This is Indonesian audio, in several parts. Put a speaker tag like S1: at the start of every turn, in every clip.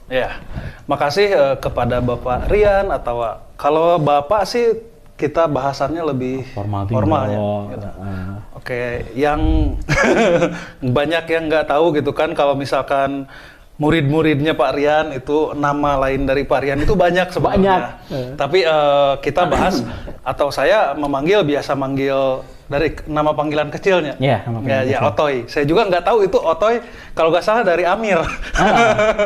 S1: Ya, makasih kepada Bapak Rian atau kalau Bapak sih kita bahasannya lebih formal ya. Gitu. Oke, yang banyak yang nggak tahu gitu kan kalau misalkan murid-muridnya Pak Rian itu nama lain dari Pak Rian itu banyak sebenarnya. Tapi kita bahas atau saya biasa manggil dari nama panggilan kecilnya.
S2: Iya, nama panggilan
S1: kecil. Otoy. Saya juga nggak tahu itu Otoy kalau nggak salah dari Amir.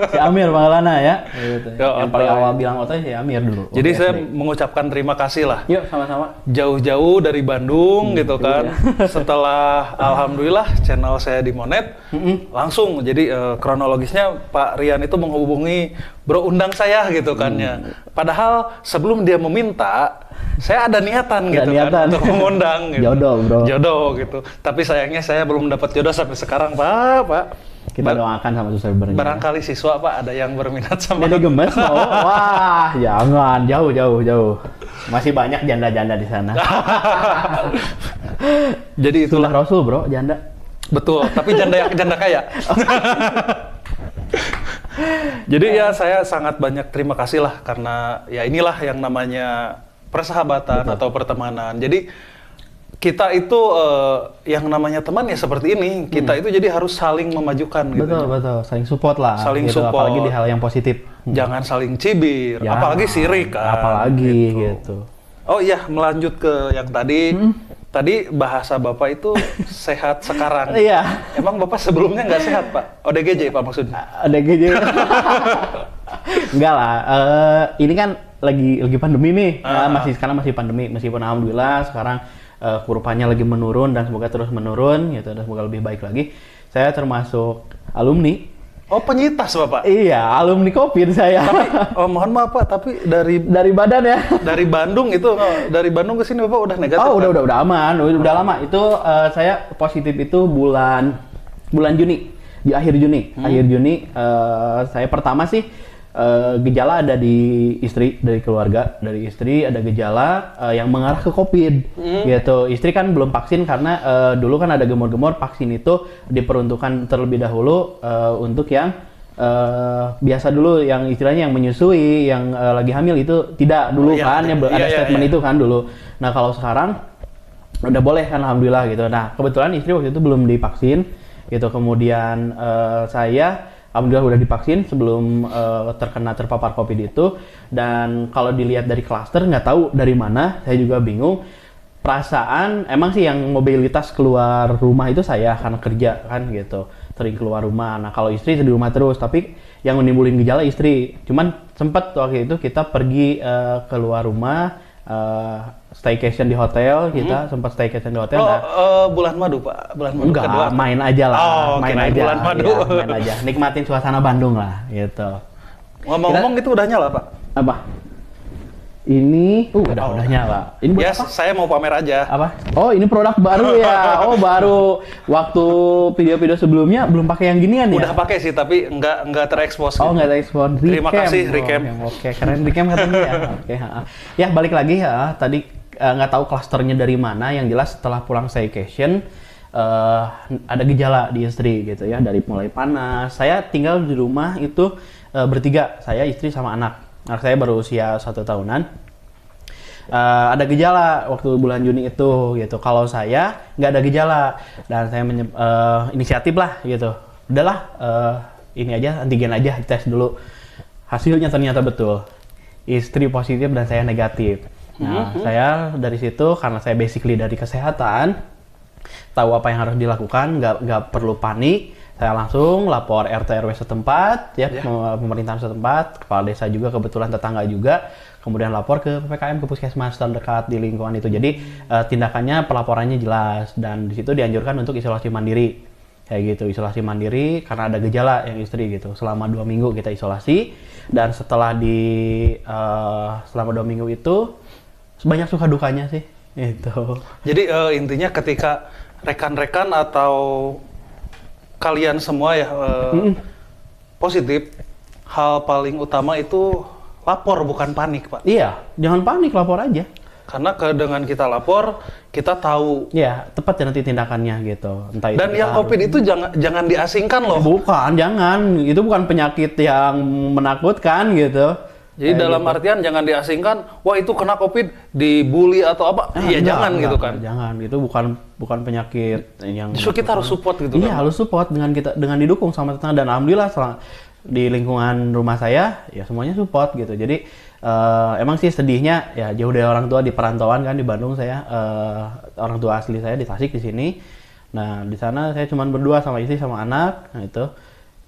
S2: Si Amir panggilannya ya. Gitu. Yang paling awal bilang Otoy si Amir dulu.
S1: Jadi saya mengucapkan terima kasih lah.
S2: Yuk sama-sama.
S1: Jauh-jauh dari Bandung gitu kan. Ya. Setelah alhamdulillah channel saya dimonet, langsung jadi kronologisnya Pak Rian itu menghubungi bro undang saya gitu kan ya. Padahal sebelum dia meminta, saya ada niatan gitu kan untuk mengundang gitu.
S2: Jodoh bro.
S1: Jodoh gitu. Tapi sayangnya saya belum dapat jodoh sampai sekarang Pak.
S2: Kita doakan sama subscribernya.
S1: Barangkali siswa Pak ada yang berminat sama.
S2: Dede Gemes mau? Wah jangan, jauh. Masih banyak janda-janda di sana.
S1: Jadi itulah
S2: Rasul bro, janda.
S1: Betul, tapi janda kaya. Jadi ya saya sangat banyak terima kasih lah karena ya inilah yang namanya persahabatan atau pertemanan. Jadi kita itu yang namanya teman ya seperti ini. Kita itu jadi harus saling memajukan gitu.
S2: Betul. Saling support lah.
S1: Saling
S2: gitu,
S1: support.
S2: Apalagi di hal yang positif.
S1: Jangan saling cibir,
S2: ya,
S1: apalagi sirik kan.
S2: Apalagi gitu.
S1: Oh iya, melanjut ke yang tadi. Tadi bahasa Bapak itu sehat sekarang.
S2: Iya.
S1: Emang Bapak sebelumnya nggak sehat, Pak? ODGJ, Pak, maksudnya?
S2: ODGJ. Enggak lah. Ini kan lagi pandemi nih. Sekarang masih pandemi. Meskipun alhamdulillah sekarang kurvanya lagi menurun dan semoga terus menurun gitu dan semoga lebih baik lagi. Saya termasuk alumni.
S1: Oh, penyintas Bapak?
S2: Iya, alumni COVID saya.
S1: Tapi, mohon maaf Pak, tapi dari
S2: badan ya?
S1: Dari Bandung itu, dari Bandung ke sini Bapak udah negatif?
S2: Oh, udah aman, udah lama. Itu saya positif itu bulan Juni, di akhir Juni. Akhir Juni, saya pertama sih gejala ada di istri, dari keluarga, dari istri ada gejala yang mengarah ke COVID, gitu. Istri kan belum vaksin karena dulu kan ada gemur-gemur vaksin itu diperuntukkan terlebih dahulu untuk yang biasa dulu, yang istilahnya yang menyusui, yang lagi hamil itu tidak dulu kan, ya ada statement itu kan dulu. Nah kalau sekarang udah boleh kan alhamdulillah gitu. Nah kebetulan istri waktu itu belum divaksin, gitu. Kemudian saya alhamdulillah udah divaksin sebelum terpapar COVID itu. Dan kalau dilihat dari klaster, nggak tahu dari mana, saya juga bingung. Perasaan, emang sih yang mobilitas keluar rumah itu saya, karena kerja kan gitu. Sering keluar rumah. Nah kalau istri di rumah terus, tapi yang menimbulin gejala istri. Cuman sempat waktu itu kita pergi keluar rumah, staycation di hotel, kita sempat staycation di hotel.
S1: Bulan madu Pak, bulan madu
S2: enggak,
S1: kedua.
S2: main aja lah, main aja.
S1: Bulan madu.
S2: Ya, main aja, nikmatin suasana Bandung lah, gitu.
S1: Ngomong-ngomong itu udah nyala Pak?
S2: Apa? Ini, udah nyala. Ini buat apa?
S1: Saya mau pamer aja.
S2: Apa? Oh, ini produk baru ya. Oh, baru. Waktu video-video sebelumnya belum pakai yang ginian ya?
S1: Udah pakai sih, tapi nggak terekspos.
S2: Oh, nggak terekspos.
S1: Terima kasih, Recam.
S2: Oke, keren Recam katanya ya. Oke, ya balik lagi ya. Tadi nggak tahu klasternya dari mana. Yang jelas setelah pulang staycation, ada gejala di istri gitu ya. Dari mulai panas. Saya tinggal di rumah itu bertiga. Saya, istri, sama anak. Anak saya baru usia 1 tahunan. Ada gejala waktu bulan Juni itu gitu. Kalau saya nggak ada gejala dan saya inisiatif lah gitu. Udahlah, ini aja antigen aja tes dulu. Hasilnya ternyata betul. Istri positif dan saya negatif. Nah, saya dari situ karena saya basically dari kesehatan, tahu apa yang harus dilakukan, nggak perlu panik. Saya langsung lapor RT RW setempat, pemerintahan setempat, kepala desa juga, kebetulan tetangga juga, kemudian lapor ke PPKM, ke puskesmas terdekat di lingkungan itu. Jadi tindakannya, pelaporannya jelas, dan di situ dianjurkan untuk isolasi mandiri, kayak gitu, isolasi mandiri karena ada gejala yang istri gitu. Selama 2 minggu kita isolasi, dan setelah selama 2 minggu itu banyak suka dukanya sih, itu.
S1: Jadi intinya ketika rekan-rekan atau kalian semua ya positif, hal paling utama itu lapor bukan panik Pak.
S2: Iya, jangan panik, lapor aja.
S1: Karena dengan kita lapor, kita tahu.
S2: Ya, tepat ya nanti tindakannya gitu. Entah itu
S1: dan yang COVID itu jangan diasingkan loh.
S2: Bukan, jangan. Itu bukan penyakit yang menakutkan gitu.
S1: Jadi dalam artian jangan diasingkan, wah itu kena COVID, dibully atau apa? Jangan gitu kan.
S2: Jangan, itu bukan penyakit yang
S1: justru kita harus support gitu kan.
S2: Iya, harus support dengan didukung sama tetangga, dan alhamdulillah di lingkungan rumah saya ya semuanya support gitu. Jadi emang sih sedihnya ya jauh dari orang tua di perantauan kan, di Bandung saya, orang tua asli saya di Tasik di sini. Nah, di sana saya cuma berdua sama istri sama anak. Nah, itu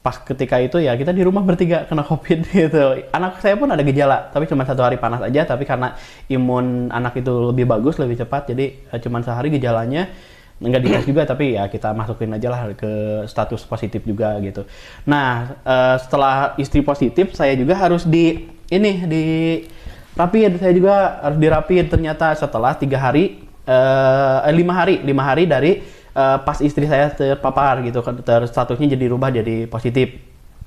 S2: pas ketika itu ya kita di rumah bertiga kena COVID gitu. Anak saya pun ada gejala, tapi cuma 1 hari panas aja, tapi karena imun anak itu lebih bagus, lebih cepat, jadi cuma sehari gejalanya. Nggak dites juga, tapi ya kita masukin aja lah ke status positif juga gitu. Nah, setelah istri positif, saya juga harus dirapid. Saya juga harus dirapid ternyata setelah 5 hari dari pas istri saya terpapar gitu, statusnya jadi rubah jadi positif.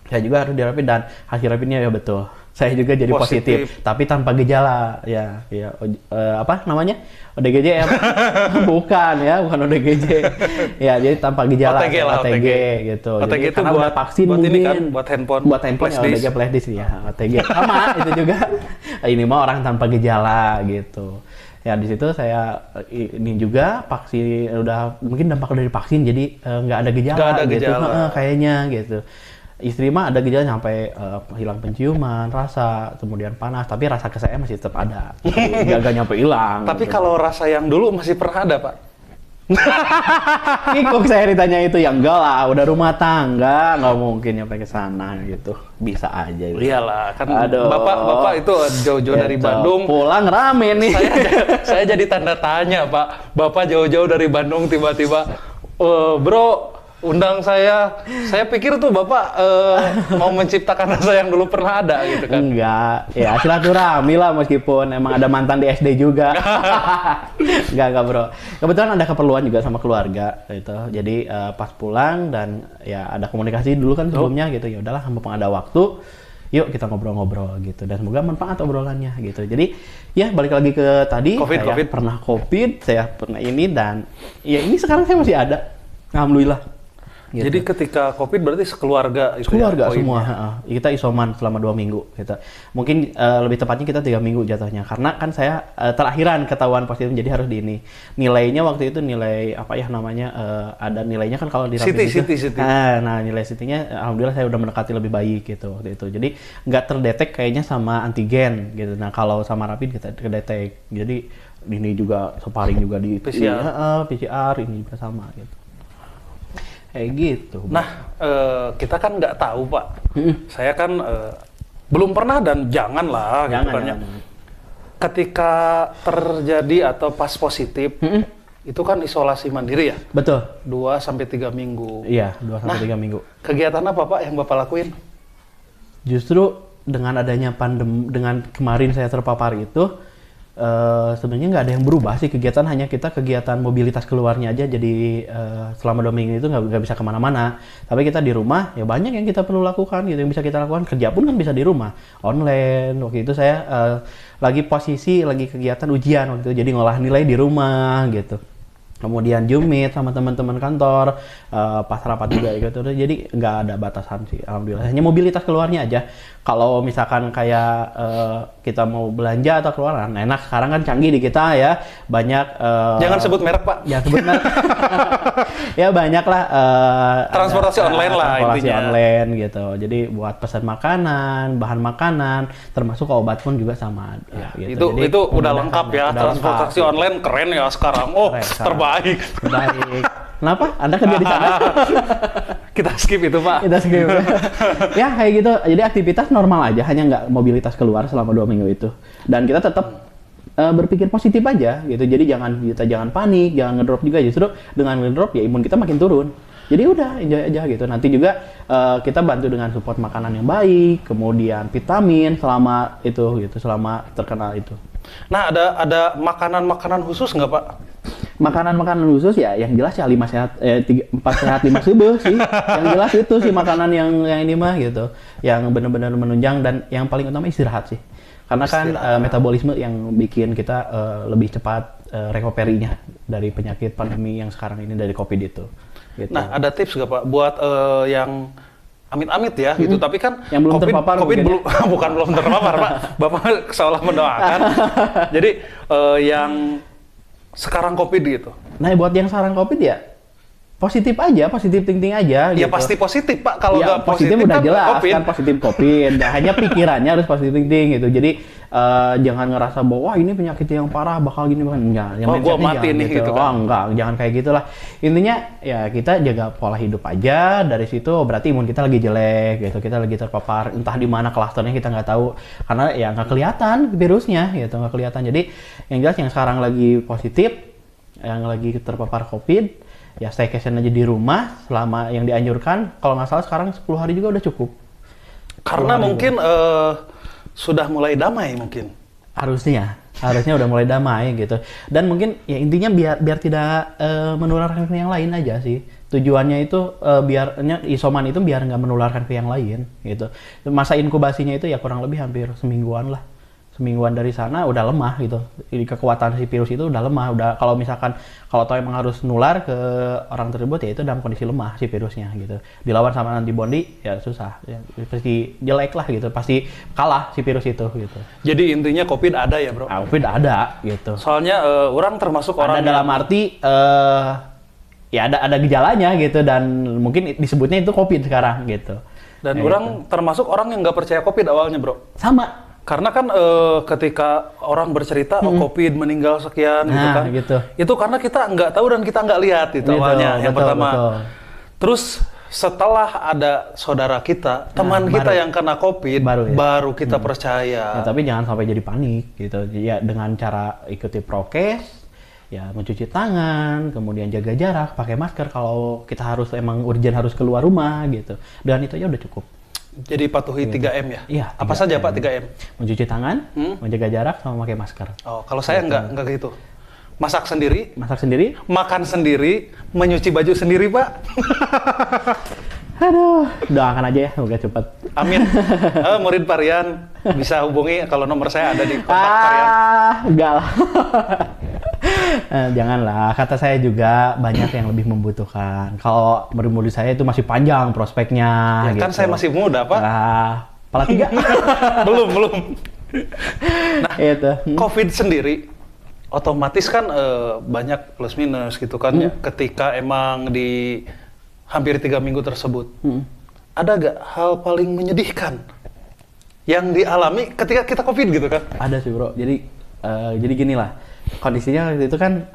S2: Saya juga harus dirapid dan hasil rapidnya ya betul. Saya juga jadi positif tapi tanpa gejala. Ya, apa namanya? ODGJ ya? bukan ODGJ. Ya, jadi tanpa gejala. OTG gitu.
S1: OTG
S2: jadi,
S1: itu buat
S2: vaksin
S1: buat
S2: mungkin.
S1: Ini kan, buat handphone
S2: ya, OTG flash disk ya. OTG sama itu juga. Ini mah orang tanpa gejala gitu. Ya, di situ saya ini juga vaksin, udah mungkin dampak dari vaksin jadi nggak ada gejala gitu. Kayaknya gitu. Istri mah ada gejala sampai hilang penciuman, rasa, kemudian panas, tapi rasa ke saya masih tetap ada. Nggak nyampe hilang.
S1: Tapi gitu. Kalau rasa yang dulu masih pernah ada, Pak?
S2: Kok saya ditanya itu, ya enggak lah, udah rumah tangga, nggak mungkin nyampe ke sana gitu. Bisa aja. Gitu.
S1: Iyalah, kan bapak itu jauh-jauh dari Bandung.
S2: Pulang rame nih.
S1: Saya jadi tanda tanya, Pak. Bapak jauh-jauh dari Bandung tiba-tiba, bro, undang saya pikir tuh Bapak mau menciptakan rasa yang dulu pernah ada gitu kan.
S2: Enggak, ya silaturahmi lah, meskipun emang ada mantan di SD juga. Enggak bro. Kebetulan ada keperluan juga sama keluarga gitu. Jadi pas pulang dan ya ada komunikasi dulu kan sebelumnya gitu. Ya udahlah, mumpung ada waktu, yuk kita ngobrol-ngobrol gitu. Dan semoga manfaat obrolannya gitu. Jadi ya balik lagi ke tadi, saya pernah COVID, saya pernah ini, dan ya ini sekarang saya masih ada. Alhamdulillah. Gitu.
S1: Jadi ketika COVID berarti sekeluarga itu
S2: keluarga ya, semua. Kita isoman selama 2 minggu. Mungkin lebih tepatnya kita 3 minggu jatuhnya. Karena kan saya terakhiran ketahuan positif, jadi harus di ini. Nilainya waktu itu nilai apa ya namanya, ada nilainya kan kalau di rapid
S1: City.
S2: Nah, nilai CT-nya alhamdulillah saya udah mendekati lebih baik gitu waktu itu. Jadi nggak terdetek kayaknya sama antigen gitu. Nah, kalau sama rapid kita terdetek. Jadi ini juga sparring juga di PCR ini juga sama gitu. Kayak gitu.
S1: Nah, kita kan nggak tahu, Pak. Saya kan belum pernah dan janganlah.
S2: Jangan.
S1: Ketika terjadi atau pas positif, itu kan isolasi mandiri ya?
S2: Betul.
S1: 2-3 minggu.
S2: Iya, 2-3 minggu.
S1: Kegiatan apa, Pak, yang Bapak lakuin?
S2: Justru dengan adanya pandemi, dengan kemarin saya terpapar itu, sebenarnya nggak ada yang berubah sih kegiatan, hanya kita kegiatan mobilitas keluarnya aja, jadi selama 2 minggu itu nggak bisa kemana-mana, tapi kita di rumah ya banyak yang kita perlu lakukan gitu, yang bisa kita lakukan. Kerja pun kan bisa di rumah, online. Waktu itu saya lagi kegiatan ujian waktu itu, jadi ngolah nilai di rumah gitu. Kemudian Zoom meet sama teman-teman kantor, pas rapat juga gitu. Jadi nggak ada batasan sih, alhamdulillah. Hanya mobilitas keluarnya aja. Kalau misalkan kayak kita mau belanja atau keluaran, enak sekarang kan canggih di kita ya, banyak.
S1: Jangan sebut merek, Pak.
S2: Jangan sebut merek. Ya banyak lah.
S1: Transportasi online lah
S2: transportasi
S1: intinya.
S2: online gitu. Jadi buat pesan makanan, bahan makanan, termasuk obat pun juga sama.
S1: Ya, gitu. Itu udah lengkap ya. Transportasi online keren ya sekarang. Oh, terbaik. Kenapa? Anda kerja di sana?
S2: Kita skip itu, Pak. Kita skip. Ya, kayak gitu. Jadi aktivitas normal aja, hanya nggak mobilitas keluar selama 2 minggu itu. Dan kita tetap berpikir positif aja gitu. Jadi kita jangan panik, jangan ngedrop juga. Justru dengan ngedrop ya imun kita makin turun. Jadi udah enjoy aja gitu. Nanti juga kita bantu dengan support makanan yang baik, kemudian vitamin selama itu gitu, selama terkena itu.
S1: Nah, ada makanan-makanan khusus nggak, Pak?
S2: Makanan-makanan khusus ya yang jelas ya 4 sehat 5 subuh sih. Yang jelas itu sih makanan yang ini mah gitu. Yang benar-benar menunjang dan yang paling utama istirahat sih. Karena kan metabolisme yang bikin kita lebih cepat recovery-nya dari penyakit pandemi yang sekarang ini dari COVID itu. Gitu.
S1: Nah, ada tips nggak Pak buat yang amit-amit ya gitu, tapi kan
S2: yang belum terpapar
S1: COVID belum bukan belum terpapar Pak. Bapak seolah mendoakan. Jadi yang sekarang COVID gitu.
S2: Nah, buat yang sekarang COVID ya positif aja, positif thinking aja.
S1: Ya gitu. Pasti positif Pak. Kalau nggak
S2: positif udah
S1: kan
S2: jelas
S1: COVID.
S2: Kan positif COVID. Nah, hanya pikirannya harus positif thinking gitu. Jadi jangan ngerasa bahwa wah ini penyakit yang parah bakal gini kan enggak.
S1: Yang gua mati nih gitu kan.
S2: Oh, enggak, jangan kayak gitulah. Intinya ya kita jaga pola hidup aja. Dari situ berarti imun kita lagi jelek gitu. Kita lagi terpapar entah di mana klasternya kita nggak tahu karena ya nggak kelihatan virusnya gitu, nggak kelihatan. Jadi yang jelas yang sekarang lagi positif, yang lagi terpapar COVID ya staycation aja di rumah selama yang dianjurkan. Kalau nggak salah sekarang 10 hari juga udah cukup.
S1: Karena mungkin sudah mulai damai mungkin.
S2: Harusnya udah mulai damai gitu. Dan mungkin ya intinya biar tidak menularkan ke yang lain aja sih. Tujuannya itu biarnya isoman itu biar nggak menularkan ke yang lain gitu. Masa inkubasinya itu ya kurang lebih hampir semingguan lah. Semingguan dari sana udah lemah gitu. Jadi kekuatan si virus itu udah lemah. Udah kalau tahu emang harus nular ke orang tersebut ya itu dalam kondisi lemah si virusnya gitu. Dilawan sama antibody ya susah. Ya, pasti jelek lah gitu. Pasti kalah si virus itu gitu.
S1: Jadi intinya COVID ada ya, Bro?
S2: COVID ada gitu.
S1: Soalnya orang termasuk orang
S2: dalam arti ya ada gejalanya gitu dan mungkin disebutnya itu COVID sekarang gitu.
S1: Dan orang gitu. Termasuk orang yang nggak percaya COVID awalnya, Bro.
S2: Sama.
S1: Karena kan ketika orang bercerita COVID meninggal sekian gitu kan, itu karena kita nggak tahu dan kita nggak lihat itu awalnya yang pertama. Betul. Terus setelah ada saudara kita, teman kita yang kena COVID, baru kita percaya.
S2: Ya, tapi jangan sampai jadi panik gitu. Ya dengan cara ikuti prokes, ya mencuci tangan, kemudian jaga jarak, pakai masker kalau kita harus emang urgent harus keluar rumah gitu. Dan itu aja udah cukup.
S1: Jadi patuhi 3M ya?
S2: Iya.
S1: Apa saja Pak 3M?
S2: Mencuci tangan, menjaga jarak, sama pakai masker.
S1: Oh, kalau saya nggak gitu. Masak sendiri, makan sendiri, menyuci baju sendiri Pak.
S2: Aduh, doakan aja ya, semoga cepat.
S1: Amin. Murid Pak Rian bisa hubungi kalau nomor saya ada di kontak Pak Rian.
S2: Enggak lah. Janganlah, kata saya juga banyak yang lebih membutuhkan. Kalau murid-murid saya itu masih panjang prospeknya.
S1: Ya gitu. Kan saya masih muda Pak.
S2: Kepala 3.
S1: belum. Nah,
S2: itu.
S1: COVID sendiri, otomatis kan banyak plus minus gitu kan ya. Ketika emang di hampir 3 minggu tersebut, ada gak hal paling menyedihkan yang dialami ketika kita COVID gitu kan?
S2: Ada sih Bro, jadi gini lah. Kondisinya waktu itu kan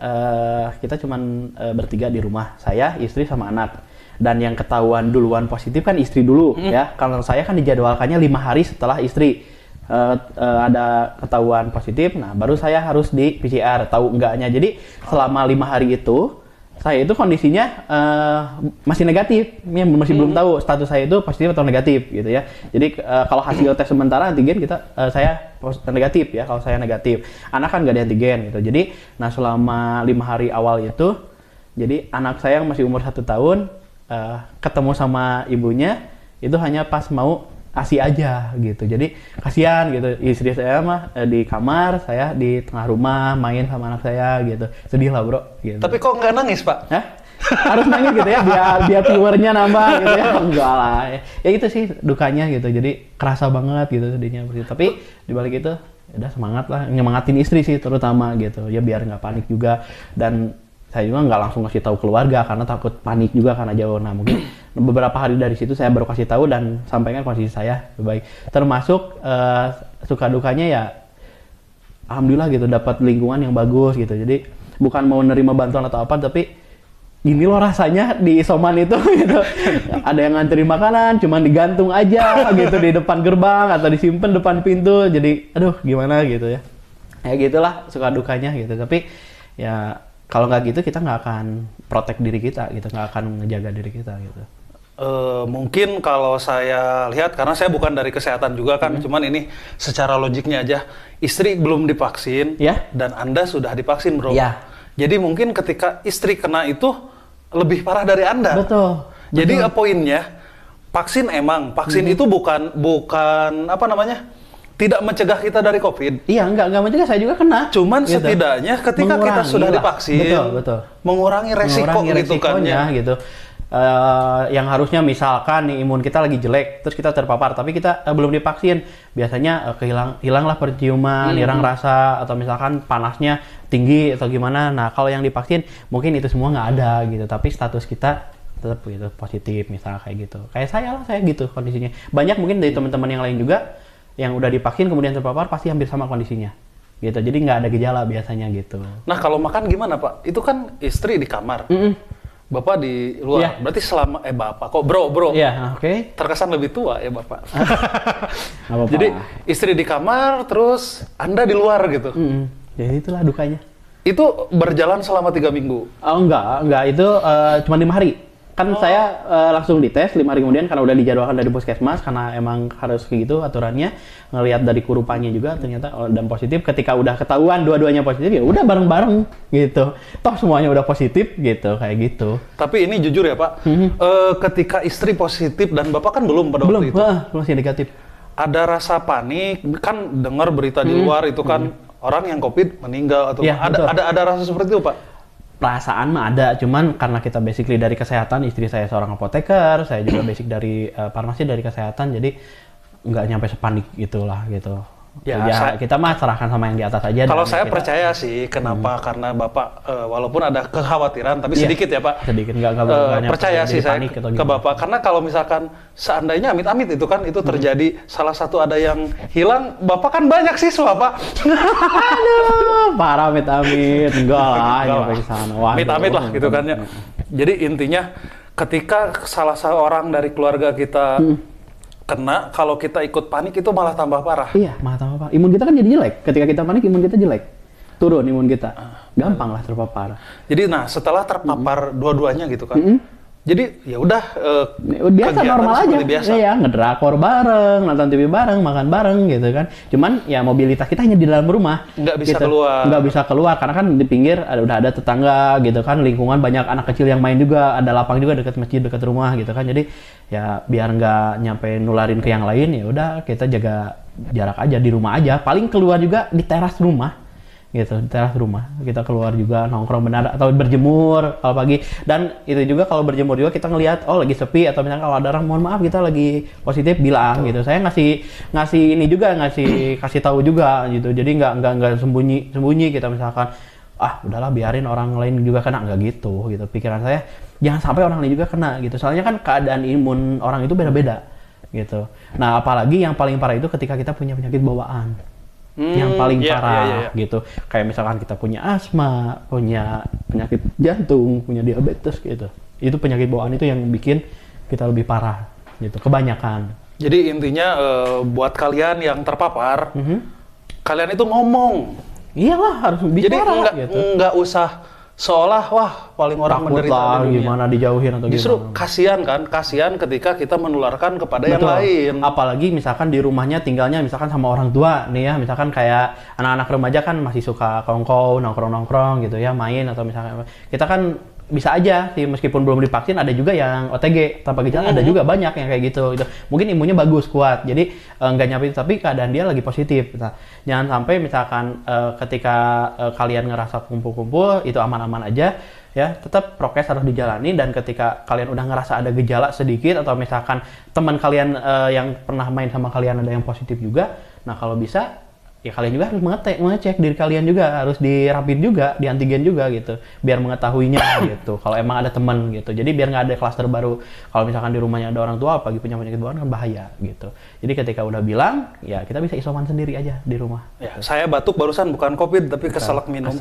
S2: kita cuman bertiga di rumah, saya, istri, sama anak. Dan yang ketahuan duluan positif kan istri dulu ya. Kalau saya kan dijadwalkannya 5 hari setelah istri ada ketahuan positif, nah baru saya harus di PCR, tahu enggaknya. Jadi selama 5 hari itu, saya itu kondisinya masih negatif, ya, masih belum tahu status saya itu positif atau negatif gitu ya. Jadi kalau hasil tes sementara antigen saya negatif ya, kalau saya negatif. Anak kan nggak ada antigen gitu. Jadi nah selama 5 hari awal itu, jadi anak saya yang masih umur 1 tahun ketemu sama ibunya itu hanya pas mau ASI aja gitu. Jadi kasihan gitu, istri saya mah di kamar, saya di tengah rumah main sama anak saya gitu. Sedih lah Bro gitu.
S1: Tapi kok nggak nangis Pak?
S2: Hah? Harus nangis gitu ya biar viewernya nambah gitu ya. Enggak lah ya itu sih dukanya gitu. Jadi kerasa banget gitu sedihnya. Tapi dibalik itu udah semangat lah, nyemangatin istri sih terutama gitu ya, biar nggak panik juga. Dan saya juga nggak langsung kasih tahu keluarga karena takut panik juga karena jauh. Nah mungkin beberapa hari dari situ saya baru kasih tahu dan sampaikan kondisi saya lebih baik. Termasuk suka dukanya ya, alhamdulillah gitu dapat lingkungan yang bagus gitu. Jadi bukan mau nerima bantuan atau apa, tapi gini loh rasanya di isoman itu gitu. Ada yang nganterin makanan, cuman digantung aja gitu di depan gerbang atau disimpan depan pintu. Jadi aduh gimana gitu ya. Ya gitulah suka dukanya gitu. Tapi ya kalau nggak gitu kita nggak akan protect diri kita gitu, nggak akan ngejaga diri kita gitu.
S1: Mungkin kalau saya lihat, karena saya bukan dari kesehatan juga kan, cuman ini secara logiknya aja, istri belum divaksin, dan Anda sudah divaksin Bro.
S2: Iya.
S1: Jadi mungkin ketika istri kena itu lebih parah dari Anda.
S2: Betul.
S1: Jadi poinnya, vaksin itu bukan apa namanya? Tidak mencegah kita dari COVID.
S2: Iya, enggak mencegah, saya juga kena.
S1: Cuman gitu. Setidaknya ketika kita sudah divaksin,
S2: betul.
S1: Mengurangi resiko gitu kan ya.
S2: Gitu. Yang harusnya misalkan nih imun kita lagi jelek, terus kita terpapar, tapi kita belum divaksin, biasanya hilanglah perciuman, hilang rasa, atau misalkan panasnya tinggi atau gimana. Nah kalau yang divaksin mungkin itu semua nggak ada gitu, tapi status kita tetap gitu positif misalnya kayak gitu. Kayak saya gitu kondisinya. Banyak mungkin dari teman-teman yang lain juga yang udah divaksin kemudian terpapar pasti hampir sama kondisinya. Gitu. Jadi nggak ada gejala biasanya gitu.
S1: Nah kalau makan gimana Pak? Itu kan istri di kamar. Bapak di luar, berarti selama Bapak kok bro, terkesan lebih tua ya Bapak. Jadi istri di kamar, terus Anda di luar gitu.
S2: Jadi itulah dukanya.
S1: Itu berjalan selama 3 minggu?
S2: Oh enggak itu cuma 5 hari. Kan saya langsung dites 5 hari kemudian karena udah dijadwalkan dari puskesmas, karena emang harus kayak gitu aturannya. Ngelihat dari kurupannya juga ternyata dan positif. Ketika udah ketahuan dua-duanya positif, ya udah bareng-bareng gitu. Toh semuanya udah positif gitu, kayak gitu.
S1: Tapi ini jujur ya Pak, ketika istri positif dan Bapak kan belum pada waktu itu.
S2: Masih negatif.
S1: Ada rasa panik, kan dengar berita di luar itu kan orang yang COVID meninggal atau ada rasa seperti itu Pak?
S2: Perasaan mah ada, cuman karena kita basically dari kesehatan, istri saya seorang apoteker, saya juga basic dari farmasi dari kesehatan, jadi nggak nyampe sepanik gitulah gitu. Ya kita mah serahkan sama yang di atas aja.
S1: Kalau saya percaya sih, kenapa? Karena Bapak walaupun ada kekhawatiran, tapi sedikit ya Pak.
S2: Sedikit, nggak
S1: percaya sih saya ke Bapak. Karena kalau misalkan seandainya amit-amit itu kan itu terjadi, salah satu ada yang hilang, Bapak kan banyak siswa Pak.
S2: Aduh, parah amit-amit. Enggak lah, nyampe ke sana.
S1: Amit-amit lah gitu kan ya. Jadi intinya ketika salah seorang dari keluarga kita kena, kalau kita ikut panik itu malah tambah parah.
S2: Iya, malah tambah parah. Imun kita kan jadi jelek. Ketika kita panik, imun kita jelek. Turun imun kita. Gampang lah terpapar.
S1: Jadi setelah terpapar dua-duanya gitu kan. Jadi ya udah
S2: biasa normal aja. Biasa. Ya, ngedrakor bareng, nonton TV bareng, makan bareng gitu kan. Cuman ya mobilitas kita hanya di dalam rumah.
S1: Nggak bisa
S2: gitu.
S1: keluar.
S2: Nggak bisa keluar karena kan di pinggir udah ada tetangga gitu kan, lingkungan banyak anak kecil yang main juga, ada lapang juga dekat masjid, dekat rumah gitu kan. Jadi ya biar nggak nyampe nularin ke yang lain, ya udah kita jaga jarak aja di rumah aja. Paling keluar juga di teras rumah. Gitu, di teras rumah kita keluar juga nongkrong benar atau berjemur kalau pagi. Dan itu juga kalau berjemur juga kita ngelihat lagi sepi atau misalnya kalau ada orang mohon maaf kita lagi positif bilang gitu. Saya ngasih ini juga kasih tahu juga gitu. Jadi nggak sembunyi kita misalkan udahlah biarin orang lain juga kena, nggak gitu. Pikiran saya jangan sampai orang lain juga kena gitu. Soalnya kan keadaan imun orang itu beda-beda gitu. Nah apalagi yang paling parah itu ketika kita punya penyakit bawaan. Yang paling parah gitu. Kayak misalkan kita punya asma, punya penyakit jantung, punya diabetes gitu. Itu penyakit bawaan itu yang bikin kita lebih parah gitu, kebanyakan.
S1: Jadi intinya buat kalian yang terpapar, kalian itu ngomong.
S2: Iyalah, harus bicara.
S1: Jadi nggak usah seolah paling orang
S2: takut
S1: menderita
S2: lah,
S1: di dunia.
S2: Gimana dijauhin atau
S1: justru
S2: gimana.
S1: kasihan ketika kita menularkan kepada yang lain.
S2: Apalagi misalkan di rumahnya tinggalnya misalkan sama orang tua nih ya, misalkan kayak anak-anak remaja kan masih suka kongkow, nongkrong gitu ya, main atau misalkan kita kan bisa aja sih meskipun belum divaksin ada juga yang OTG tanpa gejala, ada juga banyak yang kayak gitu. Mungkin imunnya bagus, kuat, jadi nggak nyampe tapi keadaan dia lagi positif. Nah, jangan sampai misalkan ketika kalian ngerasa kumpul-kumpul itu aman-aman aja ya, tetap prokes harus dijalani. Dan ketika kalian udah ngerasa ada gejala sedikit atau misalkan teman kalian yang pernah main sama kalian ada yang positif juga, nah kalau bisa ya kalian juga harus mengecek diri kalian juga, harus dirapid juga, di antigen juga gitu, biar mengetahuinya gitu. Kalau emang ada teman gitu, jadi biar nggak ada klaster baru. Kalau misalkan di rumahnya ada orang tua, apalagi punya penyakit bawaan kan bahaya gitu. Jadi ketika udah bilang, ya kita bisa isoman sendiri aja di rumah.
S1: Ya, saya batuk barusan bukan COVID tapi keselak minum.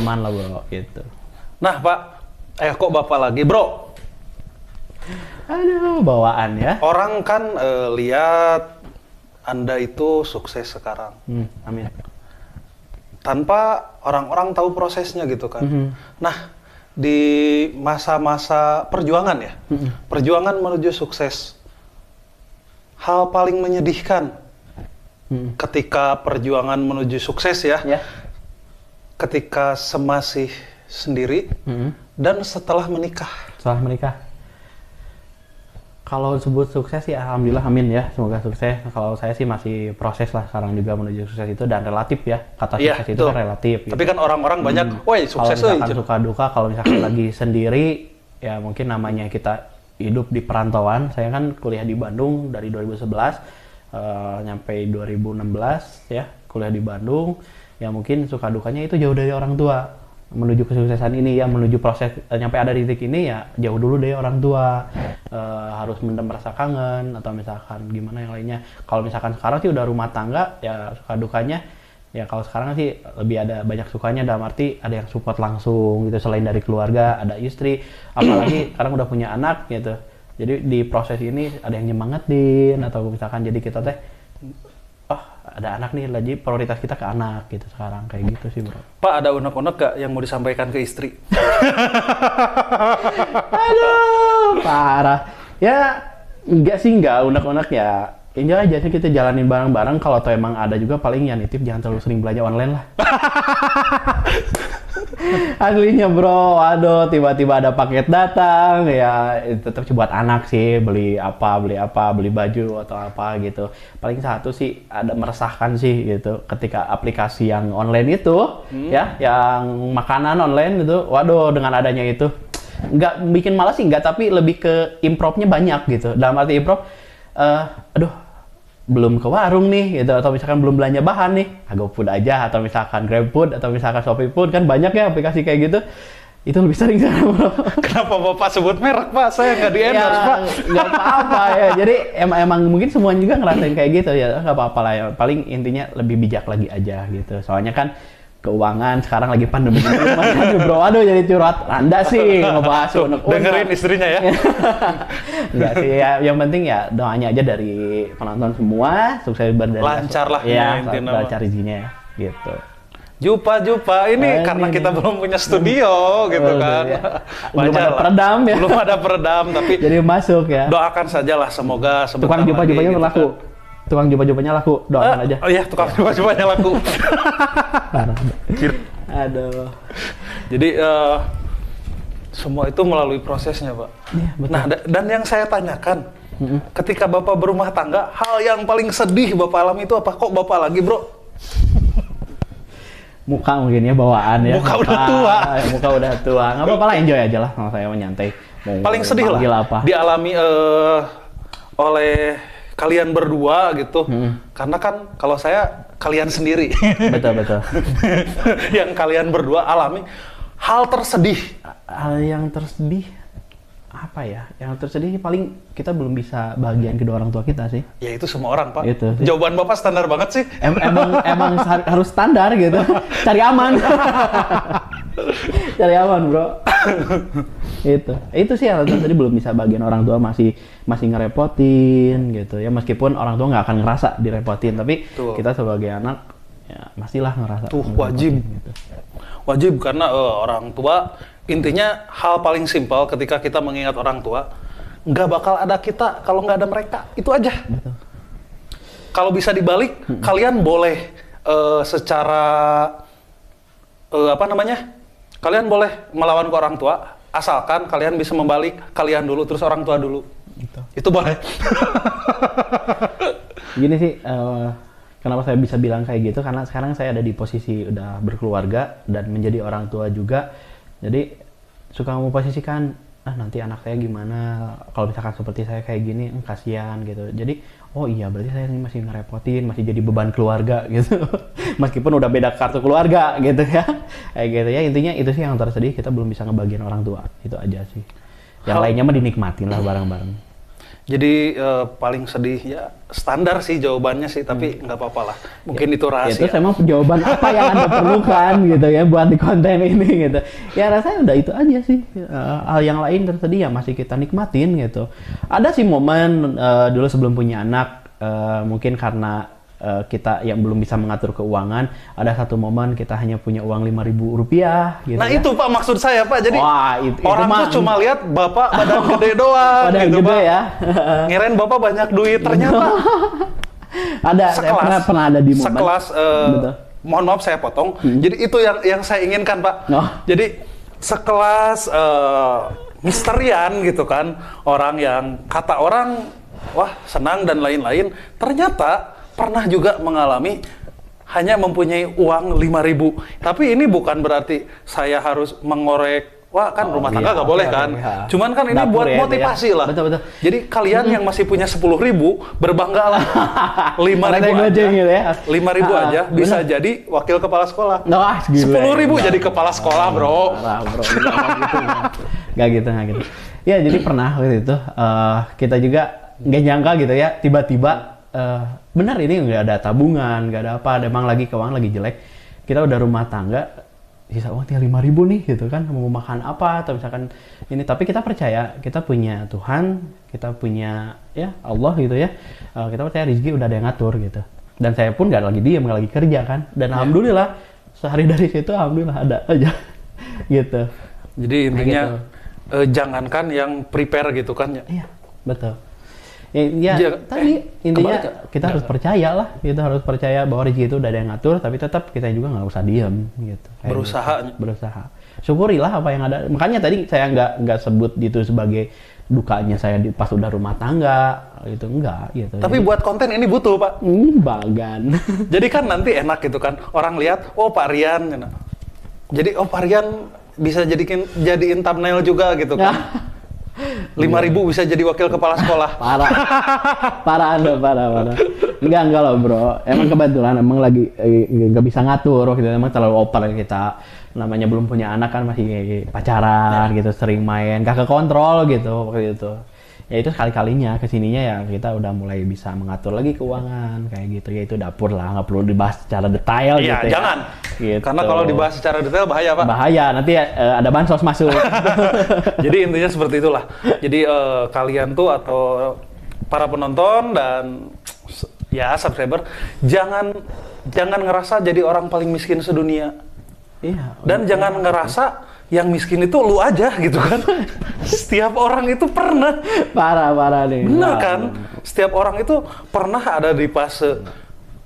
S2: Aman lah bro, gitu.
S1: Nah Pak, kok Bapak lagi bro?
S2: Aduh, bawaan ya.
S1: Orang kan lihat Anda itu sukses sekarang.
S2: Amin.
S1: Tanpa orang-orang tahu prosesnya gitu kan. Nah, di masa-masa perjuangan ya, perjuangan menuju sukses, hal paling menyedihkan ketika perjuangan menuju sukses ya, ketika semasih sendiri dan setelah menikah.
S2: Setelah menikah. Kalau sebut sukses ya alhamdulillah amin ya, semoga sukses. Kalau saya sih masih proses lah sekarang juga menuju sukses itu, dan relatif ya, kata sukses itu kan relatif gitu.
S1: Tapi kan orang-orang banyak, woi sukses.
S2: Kalau misalkan suka duka, kalau misalkan lagi sendiri ya mungkin namanya kita hidup di perantauan. Saya kan kuliah di Bandung dari 2011 nyampe 2016 ya, kuliah di Bandung. Ya mungkin suka dukanya itu jauh dari orang tua. Menuju kesuksesan ini ya, menuju proses nyampe ada di titik ini ya jauh dulu dari orang tua, harus mendem rasa kangen atau misalkan gimana yang lainnya. Kalau misalkan sekarang sih udah rumah tangga ya, suka dukanya ya kalau sekarang sih lebih ada banyak sukanya, dalam arti ada yang support langsung gitu selain dari keluarga, ada istri, apalagi sekarang udah punya anak gitu. Jadi di proses ini ada yang nyemangatin, atau misalkan jadi kita teh ada anak nih, lagi prioritas kita ke anak gitu sekarang, kayak gitu sih bro.
S1: Pak, ada unek-unek gak yang mau disampaikan ke istri?
S2: Aduh, parah. Ya, enggak unek-unek ya. Ini aja sih kita jalanin bareng-bareng. Kalau tuh emang ada juga paling ya nitip jangan terlalu sering belanja online lah. Aslinya bro, aduh tiba-tiba ada paket datang ya, tetap buat anak sih, beli baju atau apa gitu. Paling satu sih ada meresahkan sih gitu ketika aplikasi yang online itu ya, yang makanan online itu, waduh dengan adanya itu nggak bikin malas sih, nggak, tapi lebih ke improvnya banyak gitu. Dalam arti improv, aduh belum ke warung nih gitu, atau misalkan belum belanja bahan nih, GoFood aja, atau misalkan GrabFood, atau misalkan ShopeeFood, kan banyak ya aplikasi kayak gitu. Itu lebih sering sekarang bro.
S1: Kenapa Bapak sebut merek Pak? Saya nggak di-endorse
S2: ya,
S1: Pak.
S2: Nggak apa-apa ya, jadi emang mungkin semuanya juga ngerasain kayak gitu ya, nggak apa-apa lah ya. Paling intinya lebih bijak lagi aja gitu, soalnya kan keuangan sekarang lagi pandemi ini bro, aduh jadi curhat Anda sih ngebahas
S1: dengerin istrinya ya.
S2: Enggak sih ya, yang penting ya doanya aja dari penonton semua, sukses berdiri
S1: lancar lah
S2: ya, lancar izinnya gitu.
S1: Jupa ini karena kita belum punya studio gitu kan.
S2: Ya. Belum ada peredam ya.
S1: Belum ada peredam tapi
S2: jadi masuk ya.
S1: Doakan sajalah semoga
S2: tukang jupa-jupanya gitu laku. Kan. Tukang jupa-jupanya laku, doakan aja.
S1: Oh iya, tukang jupa-jupanya laku.
S2: Aduh.
S1: Jadi semua itu melalui prosesnya, Pak.
S2: Iya, betul.
S1: Nah, dan yang saya tanyakan, ketika Bapak berumah tangga, hal yang paling sedih Bapak alami itu apa? Kok Bapak lagi, Bro?
S2: Muka mungkin ya, bawaan ya.
S1: Muka udah tua.
S2: Muka udah tua. Nggak apa-apa lah, enjoy aja lah sama saya menyantai.
S1: Paling sedih lah
S2: apa?
S1: Dialami oleh kalian berdua gitu. Karena kan kalau saya kalian sendiri.
S2: Betul.
S1: Yang kalian berdua alami hal tersedih.
S2: Hal yang tersedih apa ya? Yang tersedih paling kita belum bisa bahagiain kedua orang tua kita sih.
S1: Ya itu semua orang, Pak.
S2: Itu.
S1: Jawaban Bapak standar banget sih.
S2: Emang harus standar gitu. Cari aman. Cari aman, Bro. Itu sih alasan tadi belum bisa bagian orang tua, masih ngerepotin gitu ya, meskipun orang tua nggak akan ngerasa direpotin, tapi kita sebagai anak ya pastilah ngerasa
S1: wajib gitu. Wajib karena orang tua, intinya hal paling simpel ketika kita mengingat orang tua, nggak bakal ada kita kalau nggak ada mereka, itu aja.
S2: Betul.
S1: Kalau bisa dibalik, kalian boleh secara kalian boleh melawan ke orang tua, asalkan kalian bisa membalik kalian dulu terus orang tua dulu.
S2: Gitu.
S1: Itu boleh.
S2: Gini sih, kenapa saya bisa bilang kayak gitu, karena sekarang saya ada di posisi udah berkeluarga dan menjadi orang tua juga. Jadi suka memposisikan, nanti anak saya gimana kalau misalkan seperti saya kayak gini, kasihan gitu. Jadi oh iya berarti saya ini masih ngerepotin, masih jadi beban keluarga gitu. Meskipun udah beda kartu keluarga gitu ya. Kayak gitu ya, intinya itu sih yang tersedih, kita belum bisa ngebagian orang tua. Itu aja sih. Yang lainnya mah dinikmatin lah bareng-bareng.
S1: Jadi paling sedih ya standar sih jawabannya sih, tapi nggak apa-apa lah. Mungkin itu rahasia.
S2: Itu saya mau jawaban apa yang Anda perlukan gitu ya buat di konten ini gitu. Ya rasanya udah itu aja sih. Hal yang lain tersedih ya masih kita nikmatin gitu. Ada sih momen dulu sebelum punya anak, mungkin karena kita yang belum bisa mengatur keuangan, ada satu momen kita hanya punya uang Rp5.000 gitu.
S1: Nah
S2: ya.
S1: Itu Pak maksud saya Pak, jadi orang tuh cuma lihat Bapak badan gede doang
S2: badan
S1: gitu
S2: gede
S1: Pak.
S2: Ya.
S1: Ngirain Bapak banyak duit, ternyata
S2: ada, saya pernah ada di momen
S1: sekelas mohon maaf saya potong. Jadi itu yang saya inginkan, Pak. Jadi sekelas Mister Rian gitu kan, orang yang kata orang wah senang dan lain-lain, ternyata pernah juga mengalami hanya mempunyai uang 5.000. Tapi ini bukan berarti saya harus mengorek. Wah kan rumah tangga nggak boleh kan. Cuman kan ini dapur buat motivasi lah. Betul. Jadi kalian yang masih punya 10.000 berbanggalah. 5.000 aja. Gitu ya. 5.000 aja bisa jadi wakil kepala sekolah. 10.000 jadi kepala sekolah bro.
S2: Gak gitu. Ya jadi pernah waktu itu kita juga nggak nyangka gitu ya. Tiba-tiba benar ini nggak ada tabungan, nggak ada apa. Emang lagi keuangan lagi jelek. Kita udah rumah tangga. Sisa uang tinggal 5.000 nih gitu kan, mau makan apa atau misalkan ini, tapi kita percaya kita punya Tuhan, kita punya ya Allah gitu ya, kita percaya rezeki udah ada yang ngatur gitu. Dan saya pun nggak lagi diem, nggak lagi kerja kan, dan alhamdulillah sehari dari situ alhamdulillah ada aja gitu.
S1: Jadi intinya gitu. Jangankan yang prepare gitu kan ya.
S2: Iya betul. Ya, tadi intinya kita harus percaya lah, kita harus percaya bahwa rezeki itu udah ada yang ngatur, tapi tetap kita juga nggak usah diem gitu. Berusaha. Syukurilah apa yang ada. Makanya tadi saya nggak sebut itu sebagai dukanya saya pas udah rumah tangga, itu enggak gitu.
S1: Tapi buat konten ini butuh Pak.
S2: Bagan.
S1: Jadi kan nanti enak gitu kan, orang lihat, oh Pak Rian, jadi oh Pak Rian bisa jadiin thumbnail juga gitu kan. 5.000 bisa jadi wakil kepala sekolah.
S2: Parah Anda. Enggak loh bro. Emang kebetulan lagi nggak bisa ngatur gitu. Emang terlalu oper kita. Namanya belum punya anak kan, masih pacaran gitu, sering main, gak kekontrol gitu waktu itu. Ya itu sekali-kalinya kesininya ya kita udah mulai bisa mengatur lagi keuangan kayak gitu. Ya itu dapur lah, nggak perlu dibahas secara detail gitu.
S1: Iya jangan. Gitu. Karena kalau dibahas secara detail bahaya Pak.
S2: Bahaya, nanti ada bansos masuk.
S1: Jadi intinya seperti itulah. Jadi kalian tuh atau para penonton dan ya subscriber jangan ngerasa jadi orang paling miskin sedunia.
S2: Iya.
S1: Dan jangan ngerasa yang miskin itu lu aja gitu kan. Setiap orang itu pernah.
S2: Parah nih.
S1: Bener kan? Setiap orang itu pernah ada di fase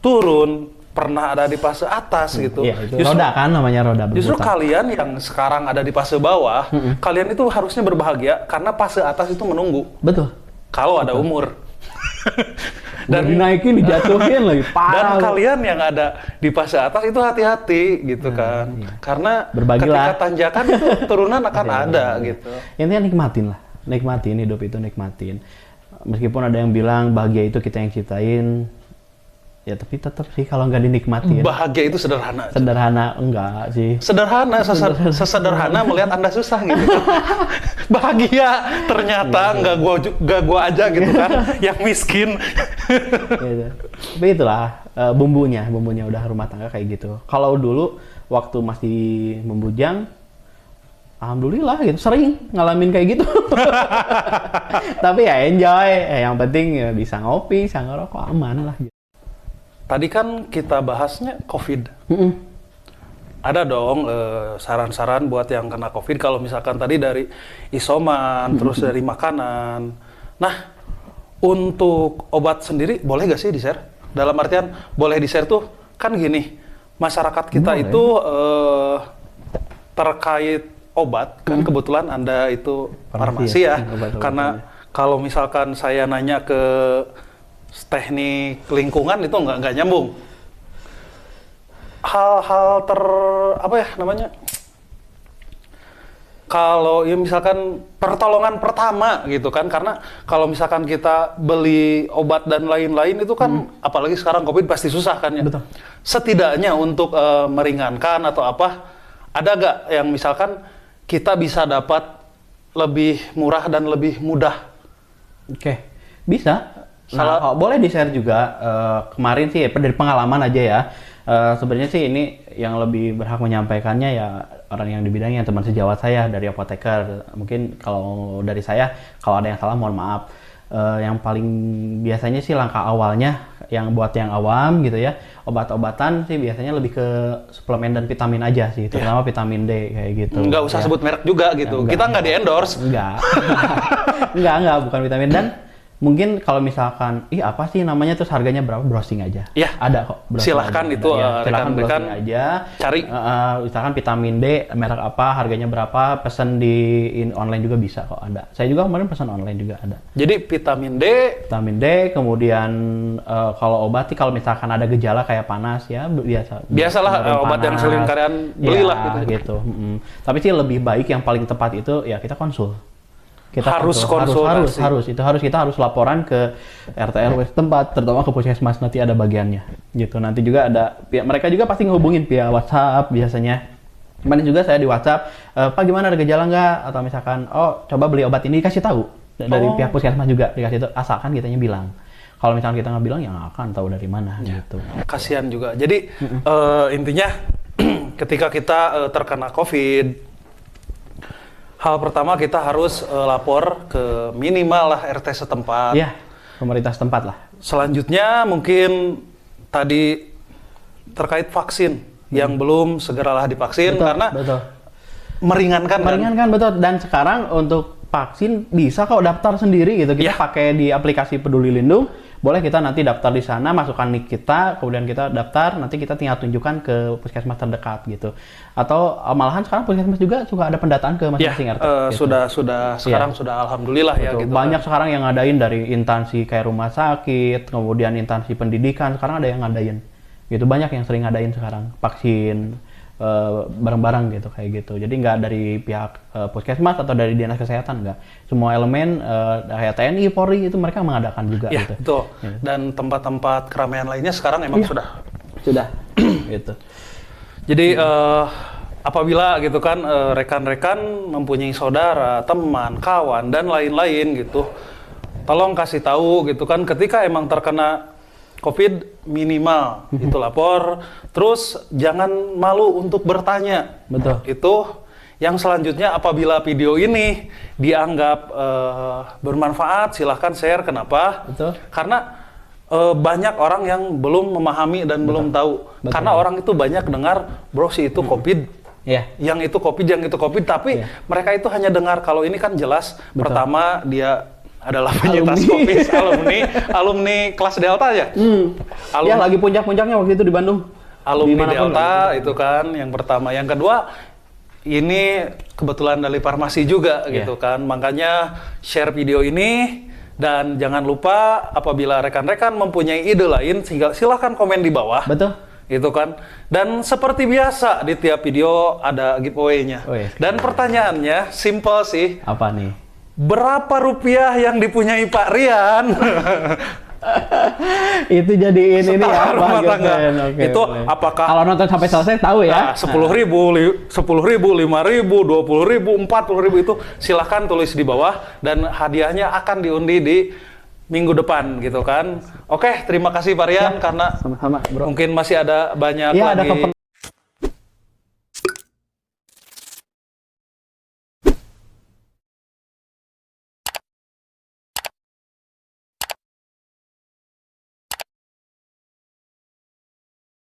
S1: turun, pernah ada di fase atas gitu.
S2: Iya, itu roda kan, namanya roda berputar.
S1: Justru kalian yang sekarang ada di fase bawah, kalian itu harusnya berbahagia karena fase atas itu menunggu.
S2: Betul.
S1: Kalau ada umur.
S2: Dan dinaikin, dijatuhin lagi, parah.
S1: Dan kalian yang ada di fase atas itu hati-hati gitu kan. Iya. Karena ketika tanjakan itu turunan akan ada gitu.
S2: Intinya nikmatin hidup itu, nikmatin. Meskipun ada yang bilang bahagia itu kita yang ciptain, ya tapi tetap sih kalau nggak dinikmatin.
S1: Bahagia itu sederhana.
S2: Sederhana enggak sih.
S1: Sederhana, sesederhana melihat Anda susah gitu. Bahagia ternyata nggak gua aja gitu kan, yang miskin.
S2: Gitu. Tapi itulah bumbunya udah rumah tangga kayak gitu. Kalau dulu waktu masih membujang, alhamdulillah gitu, sering ngalamin kayak gitu. Tapi ya enjoy, yang penting ya bisa ngopi, bisa ngerokok, aman lah gitu.
S1: Tadi kan kita bahasnya COVID. Ada dong saran-saran buat yang kena COVID kalau misalkan tadi dari isoman, terus dari makanan. Nah, untuk obat sendiri boleh gak sih di-share? Dalam artian boleh di-share tuh kan gini, masyarakat kita itu terkait obat, kan kebetulan Anda itu farmasi ya. Karena kalau misalkan saya nanya ke teknik lingkungan itu nggak nyambung. Hal-hal apa ya namanya? Kalau ya misalkan pertolongan pertama gitu kan, karena kalau misalkan kita beli obat dan lain-lain itu kan apalagi sekarang COVID pasti susah kan ya.
S2: Betul.
S1: Setidaknya untuk meringankan atau apa, ada nggak yang misalkan kita bisa dapat lebih murah dan lebih mudah?
S2: Oke, bisa. Nah, boleh di-share juga. Kemarin sih dari pengalaman aja ya. Sebenarnya sih ini yang lebih berhak menyampaikannya ya orang yang di bidangnya, teman sejawat saya dari apoteker. Mungkin kalau dari saya, kalau ada yang salah mohon maaf. Yang paling biasanya sih langkah awalnya, yang buat yang awam gitu ya, obat-obatan sih biasanya lebih ke suplemen dan vitamin aja sih, terutama vitamin D kayak gitu.
S1: Nggak usah sebut merek juga gitu, kita nggak di-endorse.
S2: Enggak, bukan vitamin. Dan Mungkin kalau misalkan, apa sih namanya terus harganya berapa, browsing aja.
S1: Ya,
S2: ada kok.
S1: Silahkan
S2: aja.
S1: itu
S2: Silahkan
S1: rekan-rekan
S2: browsing aja.
S1: Cari.
S2: Misalkan vitamin D, merek apa, harganya berapa, pesan di online juga bisa kok ada. Saya juga kemarin pesan online juga ada.
S1: Jadi vitamin D,
S2: kemudian kalau obat sih kalau misalkan ada gejala kayak panas ya biasa.
S1: Biasalah obat yang sering kalian belilah
S2: gitu. Tapi sih lebih baik yang paling tepat itu ya kita konsul. Kita
S1: harus
S2: kita harus laporan ke RT RW tempat, terutama ke puskesmas, nanti ada bagiannya gitu. Nanti juga ada mereka juga pasti ngehubungin via WhatsApp biasanya. Kemarin juga saya di WhatsApp, Pak gimana, ada gejala nggak, atau misalkan coba beli obat ini, dikasih tahu dari pihak puskesmas juga dikasih tahu, asalkan kitanya bilang. Kalau misalkan kita nggak bilang ya nggak akan tahu dari mana gitu.
S1: Kasihan juga. Jadi intinya ketika kita terkena COVID, hal pertama kita harus lapor ke minimal lah RT setempat.
S2: Iya, pemerintah setempat lah.
S1: Selanjutnya mungkin tadi terkait vaksin yang belum segeralah divaksin karena meringankan.
S2: Betul. Dan sekarang untuk vaksin bisa kok daftar sendiri gitu. Kita pakai di aplikasi Peduli Lindung. Boleh kita nanti daftar di sana, masukkan nick kita, kemudian kita daftar, nanti kita tinggal tunjukkan ke puskesmas terdekat gitu. Atau malahan sekarang puskesmas juga suka ada pendataan ke masing-masing RT.
S1: Gitu. Sudah sekarang sudah alhamdulillah. Betul. Ya gitu.
S2: Banyak sekarang yang ngadain dari instansi kayak rumah sakit, kemudian instansi pendidikan, sekarang ada yang ngadain. Gitu, banyak yang sering ngadain sekarang vaksin bareng-bareng gitu kayak gitu. Jadi nggak dari pihak puskesmas atau dari dinas kesehatan, nggak. Semua elemen kayak TNI, Polri itu mereka mengadakan juga.
S1: Ya,
S2: gitu.
S1: Betul. Ya. Dan tempat-tempat keramaian lainnya sekarang emang sudah.
S2: Gitu.
S1: Jadi apabila gitu kan rekan-rekan mempunyai saudara, teman, kawan dan lain-lain gitu, tolong kasih tahu gitu kan ketika emang terkena COVID minimal itu lapor, terus jangan malu untuk bertanya.
S2: Betul.
S1: Itu yang selanjutnya apabila video ini dianggap bermanfaat, silahkan share. Kenapa?
S2: Betul.
S1: Karena banyak orang yang belum memahami dan belum tahu. Karena orang itu banyak dengar, bro sih itu COVID. Yang itu COVID, tapi mereka itu hanya dengar. Kalau ini kan jelas. Pertama dia adalah penyintas COVID, alumni kelas Delta ya.
S2: Ya lagi puncak-puncaknya waktu itu di Bandung.
S1: Alumni Delta itu kan yang pertama. Yang kedua ini kebetulan dari farmasi juga gitu kan. Makanya share video ini dan jangan lupa apabila rekan-rekan mempunyai ide lain silahkan komen di bawah.
S2: Betul.
S1: Gitu kan. Dan seperti biasa di tiap video ada giveaway-nya. Dan pertanyaannya simple sih.
S2: Apa nih?
S1: Berapa rupiah yang dipunyai Pak Rian?
S2: Itu jadiin ini ya,
S1: rumah tangga. Itu apakah
S2: kalau nonton sampai selesai tahu ya?
S1: 10.000, 5.000, 20.000, 40.000 itu silahkan tulis di bawah dan hadiahnya akan diundi di minggu depan gitu kan. Oke, terima kasih Pak Rian karena
S2: sama-sama, bro.
S1: Mungkin masih ada banyak
S2: lagi. Iya, ada